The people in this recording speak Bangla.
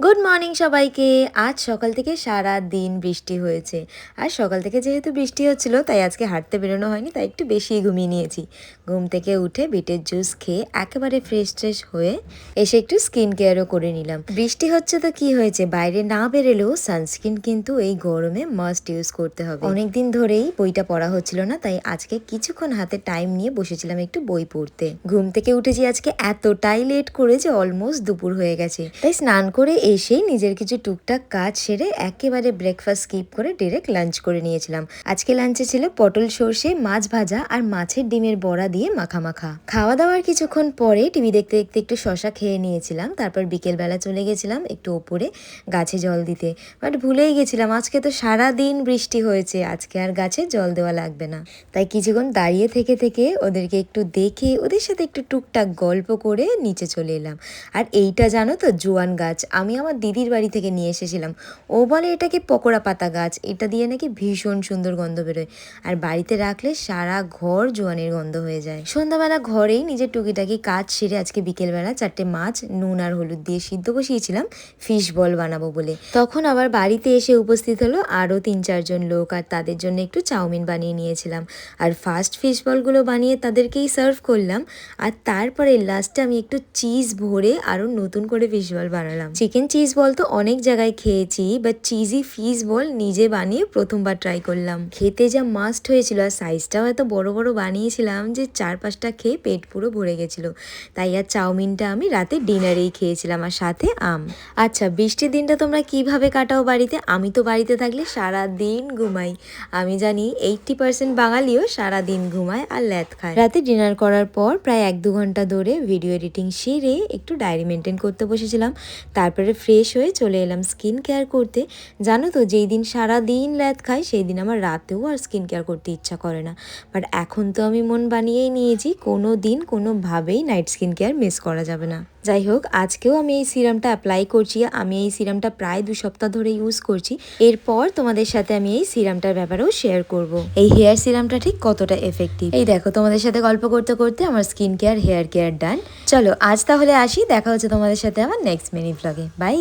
গুড মর্নিং সবাইকে। আজ সকাল থেকে সারা দিন বৃষ্টি হয়েছে। আর সকাল থেকে যেহেতু বৃষ্টি হচ্ছিল তাই আজকে হাঁটতে বেরোনো হয়নি, তাই একটু বেশি ঘুমিয়ে নিয়েছি। ঘুম থেকে উঠে বিটের জুস খেয়ে একেবারে ফ্রেশ হয়ে এসে একটু স্কিন কেয়ারও করে নিলাম। বৃষ্টি হচ্ছে তো কি হয়েছে, বাইরে না বেরোলেও সানস্ক্রিন কিন্তু এই গরমে মাস্ট ইউজ করতে হবে। অনেকদিন ধরেই বইটা পড়া হচ্ছিল না, তাই আজকে কিছুক্ষণ হাতে টাইম নিয়ে বসেছিলাম একটু বই পড়তে। ঘুম থেকে উঠেছি আজকে এতটাই লেট করে যে অলমোস্ট দুপুর হয়ে গেছে, তাই স্নান করে এসেই নিজের কিছু টুকটাক কাজ সেরে একেবারে ব্রেকফাস্ট স্কিপ করে ডিরেক্ট লাঞ্চ করে নিয়েছিলাম। আজকে লাঞ্চে ছিল পটল সর্ষে, মাছ ভাজা আর মাছের ডিমের বড়া দিয়ে মাখা। খাওয়া দাওয়ার কিছুক্ষণ পরে টিভি দেখতে দেখতে একটু শশা খেয়ে নিয়েছিলাম। তারপর বিকেলবেলা চলে গেছিলাম একটু ওপরে গাছে জল দিতে, বাট ভুলেই গেছিলাম আজকে তো সারা দিন বৃষ্টি হয়েছে, আজকে আর গাছে জল দেওয়া লাগবে না। তাই কিছুক্ষণ দাঁড়িয়ে থেকে ওদেরকে একটু দেখে ওদের সাথে একটু টুকটাক গল্প করে নিচে চলে এলাম। আর এইটা জানো তো জোয়ান গাছ, আমি আমার দিদির বাড়ি থেকে নিয়ে এসেছিলাম। ও বলে এটাকে পকোড়া পাতা গাছ, এটা দিয়ে নাকি ভীষণ সুন্দর গন্ধ বেরোয়, আর বাড়িতে রাখলে সারা ঘর জোয়ানের গন্ধ হয়ে যায়। সন্ধ্যাবেলা ঘরেই নিজের টুকিটাকি কাজ সেরে আজকে বিকেলবেলা 4টে মাছ নুন আর হলুদ দিয়ে সিদ্ধ বসিয়েছিলাম ফিশ বল বানাবো বলে। তখন আবার বাড়িতে এসে উপস্থিত হলো আরও 3-4 জন লোক, আর তাদের জন্য একটু চাউমিন বানিয়ে নিয়েছিলাম। আর ফার্স্ট ফিশ বলগুলো বানিয়ে তাদেরকেই সার্ভ করলাম, আর তারপরে লাস্টে আমি একটু চিজ ভরে আরও নতুন করে ফিশ বল বানালাম। চিকেন চিজ বল তো অনেক জায়গায় খেয়েছি, বাট চিজি ফিশ বল নিজে বানিয়ে প্রথমবার ট্রাই করলাম। খেতে যা মাস্ট হয়েছিল, আর সাইজটাও এত বড় বানিয়েছিলাম যে 4-5টা খেয়ে পেট পুরো ভরে গেছিল। তাই আর চাউমিনটা আমি রাতে ডিনারেই খেয়েছিলাম, আর সাথে আম। আচ্ছা, বৃষ্টির দিনটা তোমরা কিভাবে কাটাও বাড়িতে? আমি তো বাড়িতে থাকলে সারা দিন ঘুমাই। আমি জানি 80% বাঙালিও সারা দিন ঘুমায় আর ল্যাদ খায়। রাতে ডিনার করার পর প্রায় 1-2 ঘন্টা ধরে ভিডিও এডিটিং সেরে একটু ডায়েরি মেনটেন করতে বসেছিলাম। তারপরে ফ্রেশ হয়ে চলে এলাম স্কিন কেয়ার করতে। জানো তো, যেই দিন সারা দিন ল্যাদ খাই সেই দিন আমার রাতেও আর স্কিন কেয়ার করতে ইচ্ছা করে না। বাট এখন তো আমি মন বানিয়েই নিয়েছি কোনো দিন কোনোভাবেই নাইট স্কিন কেয়ার মিস করা যাবে না। যাই হোক, আজকেও আমি এই সিরামটা অ্যাপ্লাই করছি। আমি এই সিরামটা প্রায় 2 সপ্তাহ ধরে ইউজ করছি। এরপর তোমাদের সাথে আমি এই সিরামটার ব্যাপারেও শেয়ার করব। এই হেয়ার সিরামটা ঠিক কতটা এফেক্টিভ। এই দেখো, তোমাদের সাথে গল্প করতে করতে আমার স্কিন কেয়ার হেয়ার কেয়ার ডান। চলো আজ তাহলে আসি, দেখা হচ্ছে তোমাদের সাথে আমার নেক্সট মিনি ব্লগে। বাই।